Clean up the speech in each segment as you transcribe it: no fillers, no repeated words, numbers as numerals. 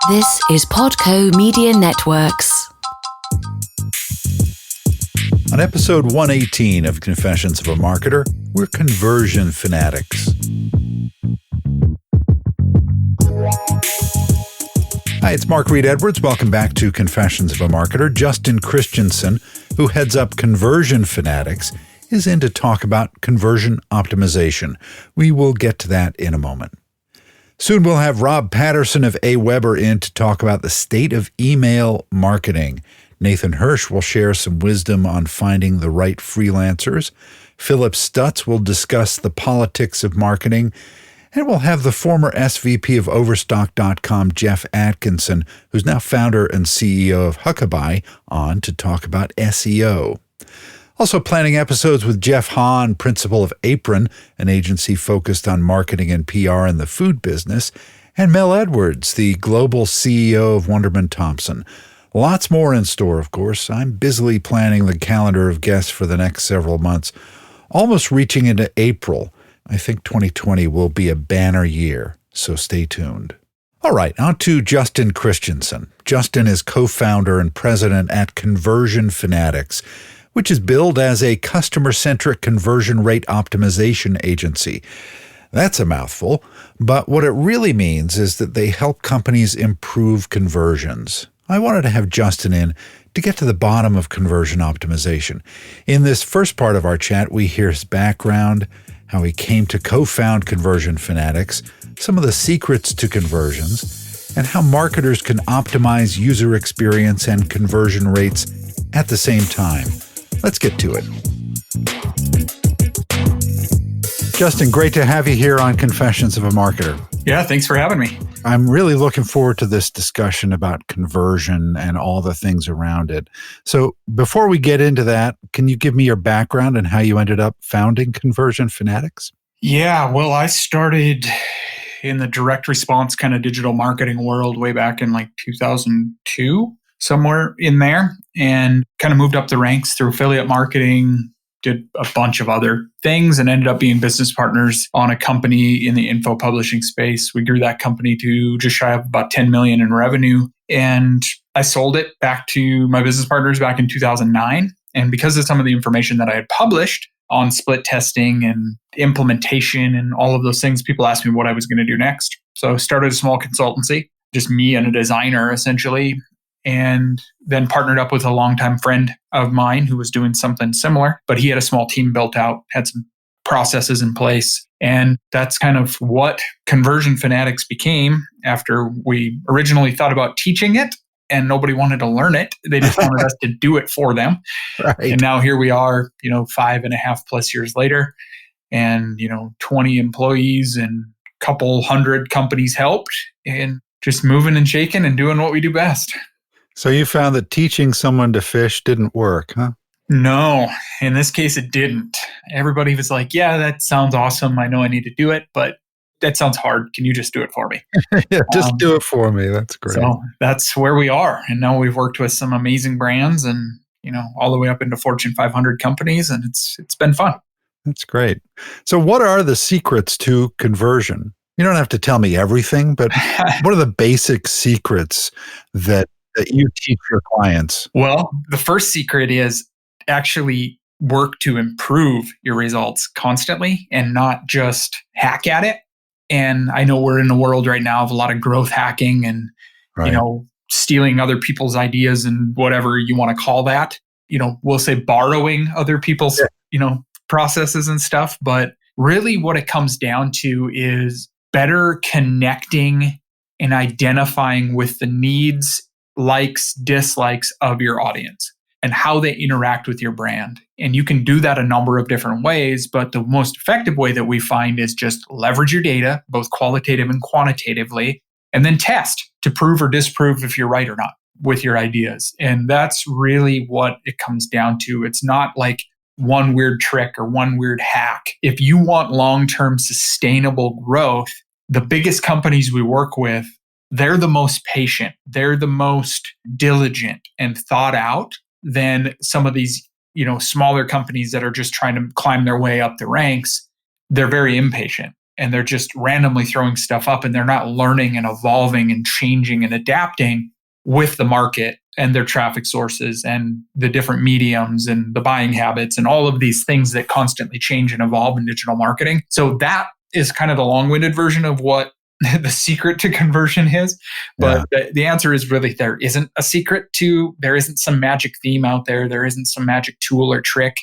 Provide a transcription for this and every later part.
This is Podco Media Networks. On episode 118 of Confessions of a Marketer, we're Conversion Fanatics. Hi, it's Mark Reed Edwards. Welcome back to Confessions of a Marketer. Justin Christianson, who heads up Conversion Fanatics, is in to talk about conversion optimization. We will get to that in a moment. Soon we'll have Rob Patterson of AWeber in to talk about the state of email marketing. Nathan Hirsch will share some wisdom on finding the right freelancers. Philip Stutz will discuss the politics of marketing. And we'll have the former SVP of Overstock.com, Jeff Atkinson, who's now founder and CEO of Huckabee, on to talk about SEO. Also planning episodes with Jeff Hahn, principal of Apron, an agency focused on marketing and PR in the food business, and Mel Edwards, the global CEO of Wunderman Thompson. Lots more in store, of course. I'm busily planning the calendar of guests for the next several months, almost reaching into April. I think 2020 will be a banner year, so stay tuned. All right, on to Justin Christianson. Justin is co-founder and president at Conversion Fanatics, which is billed as a customer-centric conversion rate optimization agency. That's a mouthful, but what it really means is that they help companies improve conversions. I wanted to have Justin in to get to the bottom of conversion optimization. In this first part of our chat, we hear his background, how he came to co-found Conversion Fanatics, some of the secrets to conversions, and how marketers can optimize user experience and conversion rates at the same time. Let's get to it. Justin, great to have you here on Confessions of a Marketer. Yeah, thanks for having me. I'm really looking forward to this discussion about conversion and all the things around it. So before we get into that, can you give me your background and how you ended up founding Conversion Fanatics? Yeah, well, I started in the direct response kind of digital marketing world way back in like 2002, somewhere in there, and kind of moved up the ranks through affiliate marketing, did a bunch of other things, and ended up being business partners on a company in the info publishing space. We grew that company to just shy of about 10 million in revenue. And I sold it back to my business partners back in 2009. And because of some of the information that I had published on split testing and implementation and all of those things, people asked me what I was going to do next. So I started a small consultancy, just me and a designer essentially, and then partnered up with a longtime friend of mine who was doing something similar, but he had a small team built out, had some processes in place. And that's kind of what Conversion Fanatics became after we originally thought about teaching it and nobody wanted to learn it. They just wanted us to do it for them. Right. And now here we are, 5.5+ years later, and, 20 employees and a couple hundred companies helped, and just moving and shaking and doing what we do best. So you found that teaching someone to fish didn't work, huh? No, in this case, it didn't. Everybody was like, yeah, that sounds awesome. I know I need to do it, but that sounds hard. Can you just do it for me? Yeah, just do it for me. That's great. So that's where we are. And now we've worked with some amazing brands and, all the way up into Fortune 500 companies. And it's been fun. That's great. So what are the secrets to conversion? You don't have to tell me everything, but what are the basic secrets that you teach your clients? Well, the first secret is actually work to improve your results constantly and not just hack at it. And I know we're in a world right now of a lot of growth hacking and, right, stealing other people's ideas and whatever you want to call that. We'll say borrowing other people's, processes and stuff. But really what it comes down to is better connecting and identifying with the needs, likes, dislikes of your audience and how they interact with your brand. And you can do that a number of different ways, but the most effective way that we find is just leverage your data, both qualitative and quantitatively, and then test to prove or disprove if you're right or not with your ideas. And that's really what it comes down to. It's not like one weird trick or one weird hack. If you want long-term sustainable growth, the biggest companies we work with, they're the most patient, they're the most diligent and thought out than some of these, smaller companies that are just trying to climb their way up the ranks. They're very impatient. and they're just randomly throwing stuff up, and they're not learning and evolving and changing and adapting with the market and their traffic sources and the different mediums and the buying habits and all of these things that constantly change and evolve in digital marketing. So that is kind of the long-winded version of what the secret to conversion is. But the answer is really there isn't a secret there isn't some magic theme out there. There isn't some magic tool or trick.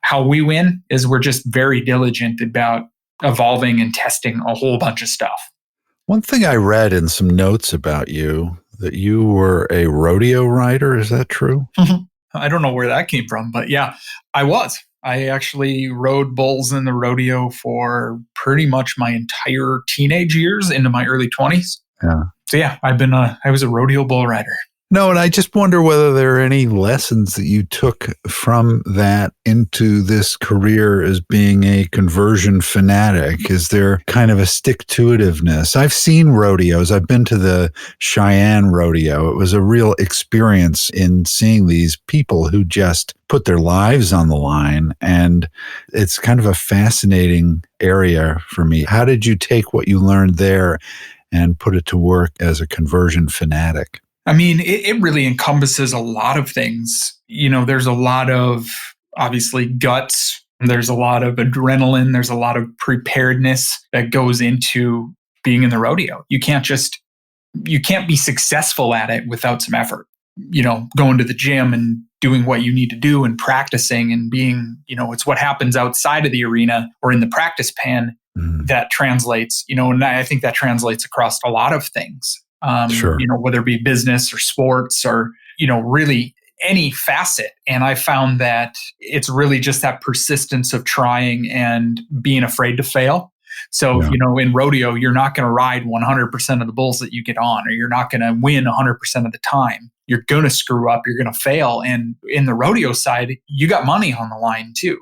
How we win is we're just very diligent about evolving and testing a whole bunch of stuff. One thing I read in some notes about you, that you were a rodeo rider. Is that true? I don't know where that came from, but yeah, I was. I actually rode bulls in the rodeo for pretty much my entire teenage years into my early 20s. Yeah. So yeah, I was a rodeo bull rider. No, and I just wonder whether there are any lessons that you took from that into this career as being a conversion fanatic. Is there kind of a stick-to-itiveness? I've seen rodeos. I've been to the Cheyenne rodeo. It was a real experience in seeing these people who just put their lives on the line. And it's kind of a fascinating area for me. How did you take what you learned there and put it to work as a conversion fanatic? I mean, it really encompasses a lot of things. There's a lot of, obviously, guts. There's a lot of adrenaline. There's a lot of preparedness that goes into being in the rodeo. You can't be successful at it without some effort. Going to the gym and doing what you need to do and practicing and being, it's what happens outside of the arena or in the practice pen that translates, and I think that translates across a lot of things. Sure. Whether it be business or sports or, really any facet. And I found that it's really just that persistence of trying and being afraid to fail. So, in rodeo, you're not going to ride 100% of the bulls that you get on, or you're not going to win 100% of the time. You're going to screw up. You're going to fail. And in the rodeo side, you got money on the line too.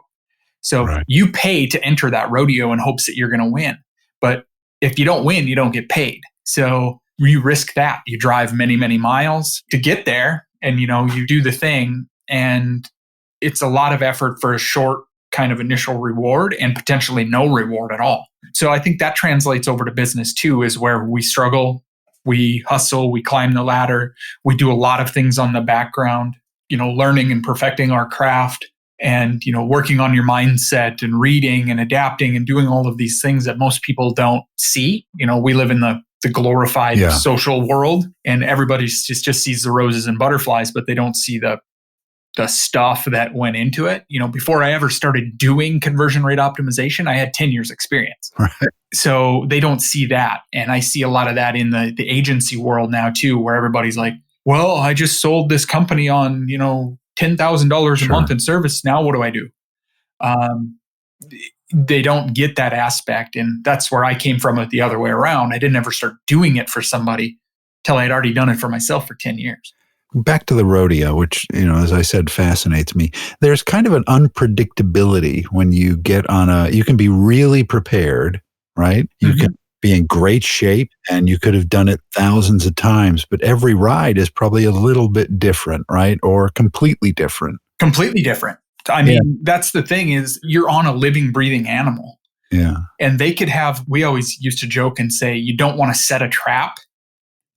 So you pay to enter that rodeo in hopes that you're going to win. But if you don't win, you don't get paid. So you risk that. You drive many, many miles to get there, and you do the thing, and it's a lot of effort for a short kind of initial reward and potentially no reward at all. So I think that translates over to business too, is where we struggle, we hustle, we climb the ladder, we do a lot of things on the background, learning and perfecting our craft, and working on your mindset and reading and adapting and doing all of these things that most people don't see. We live in the glorified social world, and everybody just sees the roses and butterflies, but they don't see the stuff that went into it. Before I ever started doing conversion rate optimization, I had 10 years experience. Right. So they don't see that. And I see a lot of that in the agency world now too, where everybody's like, well, I just sold this company on, $10,000 a month in service. Now what do I do? They don't get that aspect. And that's where I came from it the other way around. I didn't ever start doing it for somebody till I had already done it for myself for 10 years. Back to the rodeo, which, as I said, fascinates me. There's kind of an unpredictability when you get on you can be really prepared, right? You can be in great shape and you could have done it thousands of times, but every ride is probably a little bit different, right? Or completely different. Completely different. I mean, that's the thing, is you're on a living, breathing animal. Yeah. And they could have, we always used to joke and say, you don't want to set a trap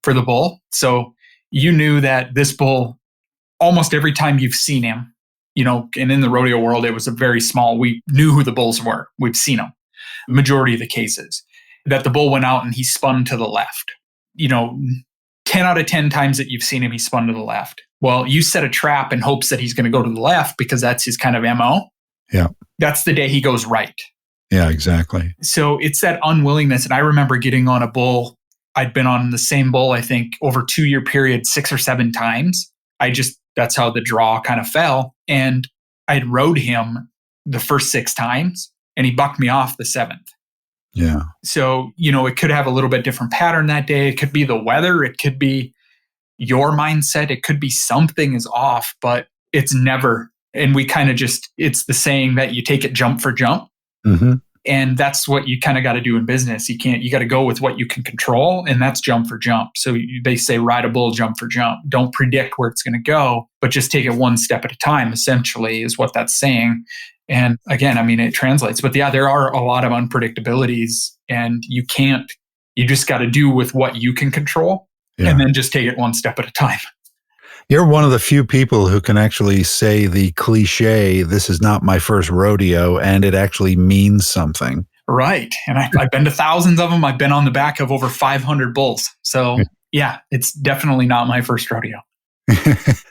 for the bull. So you knew that this bull, almost every time you've seen him, and in the rodeo world, it was a very small, we knew who the bulls were. We've seen them. Majority of the cases that the bull went out and he spun to the left. 10 out of 10 times that you've seen him, he spun to the left. Well, you set a trap in hopes that he's going to go to the left because that's his kind of MO. Yeah. That's the day he goes right. Yeah, exactly. So it's that unwillingness. And I remember getting on a bull. I'd been on the same bull, I think, over a 2-year period, 6 or 7 times. That's how the draw kind of fell. And I'd rode him the first 6 times and he bucked me off the 7th. Yeah. So, it could have a little bit different pattern that day. It could be the weather. It could be your mindset. It could be something is off, but it's never. And we kind of it's the saying that you take it jump for jump. Mm-hmm. And that's what you kind of got to do in business. You got to go with what you can control, and that's jump for jump. So they say ride a bull, jump for jump. Don't predict where it's going to go, but just take it one step at a time, essentially, is what that's saying. And again, I mean, it translates. But yeah, there are a lot of unpredictabilities, and you just got to do with what you can control and then just take it one step at a time. You're one of the few people who can actually say the cliche, "This is not my first rodeo," and it actually means something. Right. And I've been to thousands of them. I've been on the back of over 500 bulls. So yeah, it's definitely not my first rodeo.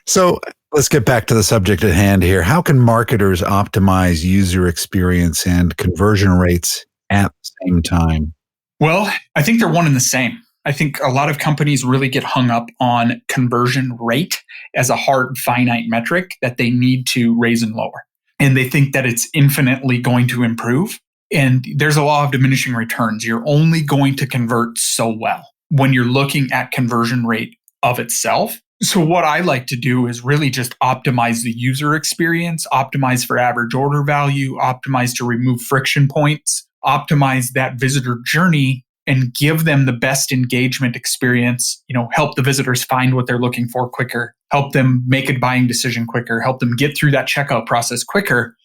So let's get back to the subject at hand here. How can marketers optimize user experience and conversion rates at the same time? Well, I think they're one and the same. I think a lot of companies really get hung up on conversion rate as a hard, finite metric that they need to raise and lower. And they think that it's infinitely going to improve. And there's a law of diminishing returns. You're only going to convert so well when you're looking at conversion rate of itself. So what I like to do is really just optimize the user experience, optimize for average order value, optimize to remove friction points, optimize that visitor journey, and give them the best engagement experience, help the visitors find what they're looking for quicker, help them make a buying decision quicker, help them get through that checkout process quicker.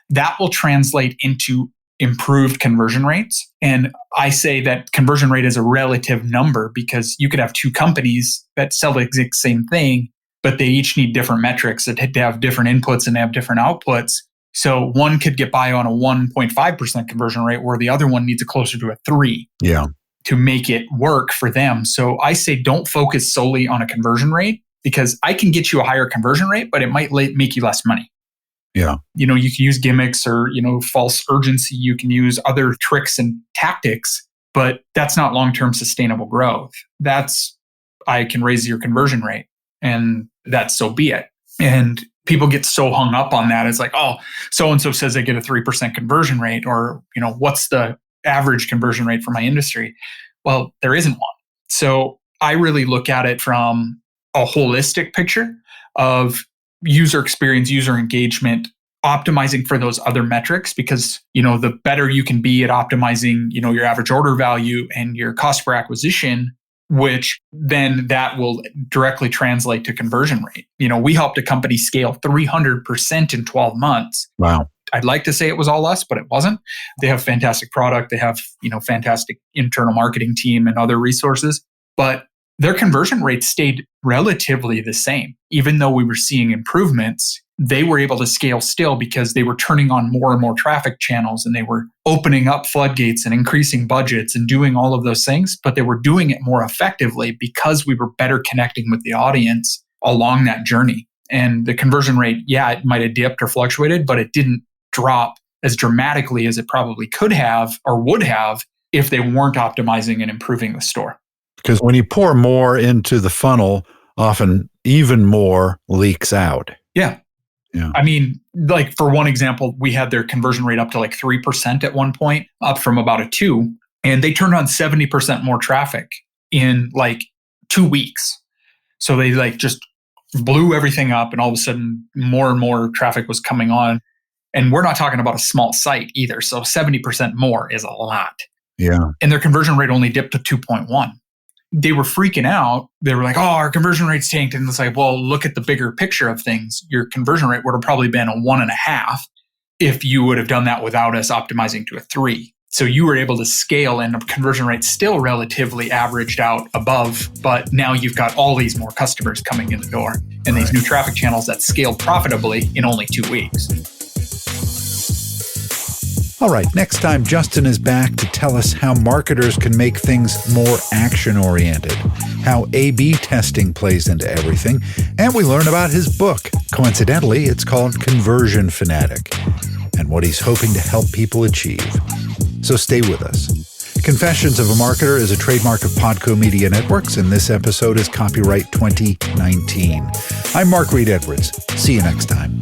That will translate into improved conversion rates. And I say that conversion rate is a relative number because you could have two companies that sell the exact same thing, but they each need different metrics that have different inputs and have different outputs. So one could get by on a 1.5% conversion rate where the other one needs a closer to a 3 to make it work for them. So I say don't focus solely on a conversion rate because I can get you a higher conversion rate, but it might make you less money. Yeah. You can use gimmicks or, false urgency. You can use other tricks and tactics, but that's not long-term sustainable growth. I can raise your conversion rate and that's so be it. And people get so hung up on that. It's like, oh, so-and-so says they get a 3% conversion rate or, what's the average conversion rate for my industry? Well, there isn't one. So I really look at it from a holistic picture of user experience, user engagement, optimizing for those other metrics because, the better you can be at optimizing, your average order value and your cost per acquisition, which then that will directly translate to conversion rate. We helped a company scale 300% in 12 months. Wow. I'd like to say it was all us, but it wasn't. They have fantastic product. They have, fantastic internal marketing team and other resources, but their conversion rate stayed relatively the same. Even though we were seeing improvements, they were able to scale still because they were turning on more and more traffic channels and they were opening up floodgates and increasing budgets and doing all of those things, but they were doing it more effectively because we were better connecting with the audience along that journey. And the conversion rate, it might have dipped or fluctuated, but it didn't drop as dramatically as it probably could have or would have if they weren't optimizing and improving the store. Because when you pour more into the funnel, often even more leaks out. Yeah. I mean, like for one example, we had their conversion rate up to like 3% at one point, up from about a 2. And they turned on 70% more traffic in like 2 weeks. So they just blew everything up and all of a sudden more and more traffic was coming on. And we're not talking about a small site either. So 70% more is a lot. Yeah. And their conversion rate only dipped to 2.1. They were freaking out. They were like, oh, our conversion rate's tanked. And it's like, well, look at the bigger picture of things. Your conversion rate would have probably been a 1.5 if you would have done that without us optimizing to a 3. So you were able to scale and the conversion rate still relatively averaged out above, but now you've got all these more customers coming in the door and these new traffic channels that scaled profitably in only 2 weeks. All right, next time, Justin is back to tell us how marketers can make things more action-oriented, how A/B testing plays into everything, and we learn about his book. Coincidentally, it's called Conversion Fanatic, and what he's hoping to help people achieve. So stay with us. Confessions of a Marketer is a trademark of Podco Media Networks, and this episode is copyright 2019. I'm Mark Reed Edwards. See you next time.